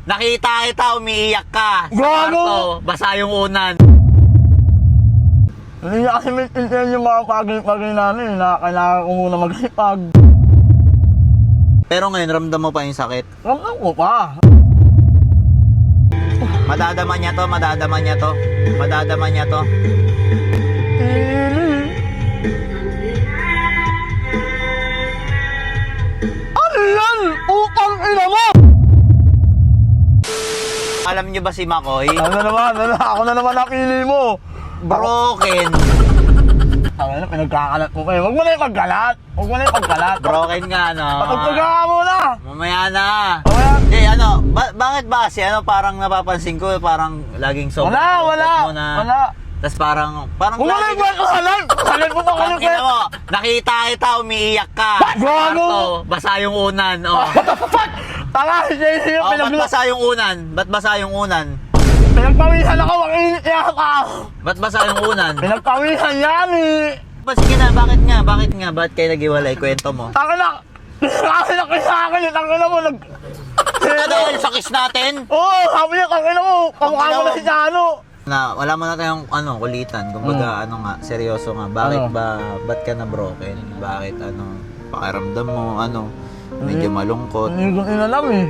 Nakita kita, umiiyak ka. Sa Gago! kwarto, basa yung unan. Hindi niya kasi maintindihan yung mga pagay namin na kailangan ko muna maghipag. Pero ngayon, ramdam mo pa yung sakit. Ramdam ko pa. Madadama niya to, madadama niya to. Madadama niya to. Ano yan? Upang ina mo! Alam niyo ba si Makoy? Ano naman? Ako na naman napili mo. Broken. Ano na, pinagkakalat mo kayo. Huwag mo na yung pagkalat. Huwag mo na yung pagkalat. Broken nga, no? Patagpaga ka muna. Mamaya na. Mamaya. Eh, ano, bakit ba kasi, parang napapansin ko, parang laging sobrang Wala. mo na. Wala. Tapos parang Huwag mo na yung pagkalat. Kalat mo pa kayo. Tangina mo, nakita kita, umiiyak ka. Sa Gago! kwarto, basa yung unan. Oh. What the fuck? Tanga, siya yung Ba't basa yung unan? Ba't basa yung unan? Pinagpawisan ako, makiinit niya ka. Ba't basa yung unan? Pinagpawisan yan eh. Sige na, bakit nga? Bakit nga? Bakit kayo nag-iwalay? Kwento mo. Tanga na. Kasi sa akin eh. Tanga na mo. Ano yun? Sa kiss natin? Oo, sabi niya, tanga na mo. Kamukha mo na si Jano. Na, wala mo na tayong kulitan. Kumbaga, ano nga, seryoso nga. Bakit Ano? ba't ka na broken? Bakit, pakiramdam mo, medyo malungkot. Hindi ko inalam eh.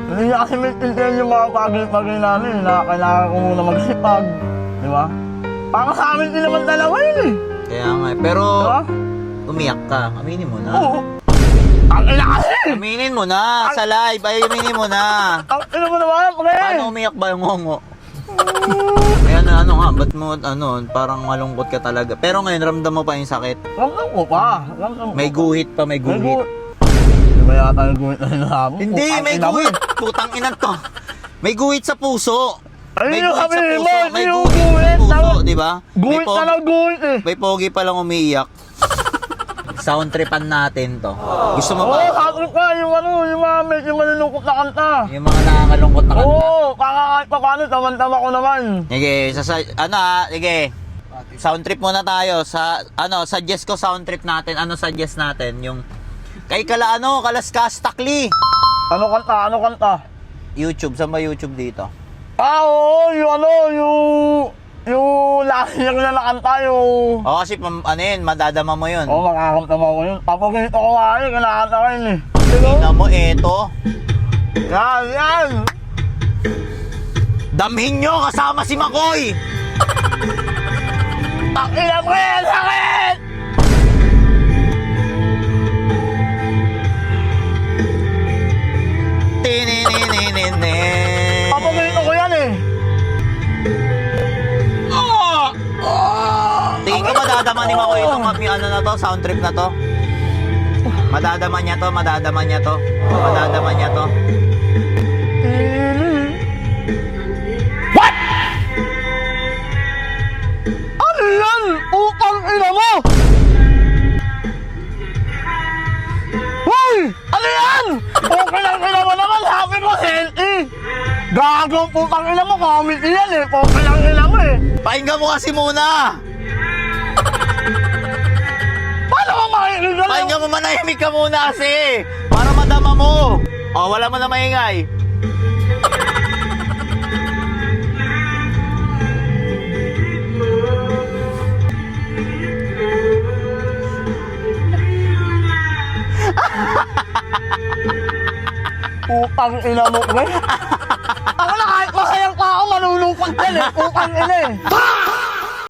Hindi niya kasi maintindihan yung mga pagay namin na kailangan ko muna maghipag. Di ba? Para sa amin din naman dalawa yun eh. Kaya nga, pero Diba? umiyak ka. Aminin mo na. Oo. Ang ina kasi! Aminin mo na sa live. Ay, aminin mo na. Ang ina mo naman, pre! Paano umiyak ba yung ngongo? Kaya na ba't mo, parang malungkot ka talaga. Pero ngayon, ramdam mo pa yung sakit. Ramdam ko pa. Ramdam ko May pa. guhit pa, may May guhit. guhit. Di ba yata yung guhit na sinasabi? Hindi, Putang may ina mo. guhit. Putang inan to. May guhit sa puso. Ano May yung guhit sa sabihin mo? puso. Ano May yung guhit sa guhit? puso, di ba? Guhit na lang guhit eh. May pogi pa lang umiiyak. Sound tripan natin to. Gusto mo Oo, ba? sabi ka, yung mga medyo malulungkot na kanta. Yung mga nakakalungkot na kanta. Oo, kahit pa paano, tama-tama ko naman. Sige, sige. Sound trip muna tayo. Suggest ko sound trip natin. Ano suggest natin? Yung kay Kalaskas Takli. Ano kanta? YouTube, saan ba YouTube dito? Oo, yung last year na nakanta, yung... O kasi madadama mo yun. Oo, makakanta mo ko yun. Papaganito ko nga yun, kinakanta ko yun eh. Tingnan mo, eto. Yan! Damhin nyo kasama si Makoy. Takina mo yan, sakit! Tininininininin. Papaganito ko yan eh. Tingin ko madadama ni Makoy itong na to, sound trip na to. Madadama niya to. Madadama niya to. What? Ano yan? Upang ina mo! Hoy! Ano yan? Okay lang ina mo naman, sabi ko healthy! Gagawang putang ina mo, comedy yan eh. Okay lang ina mo eh. Pakinggan mo kasi muna. Paano ka makikinig ka lang? Pakinggan mo, manahimik ka muna kasi. Para madama mo. O, wala mo na maingay. Putang ina mo, pre. Ako na kahit masayang tao, malulungkot yan eh. Putang ina eh.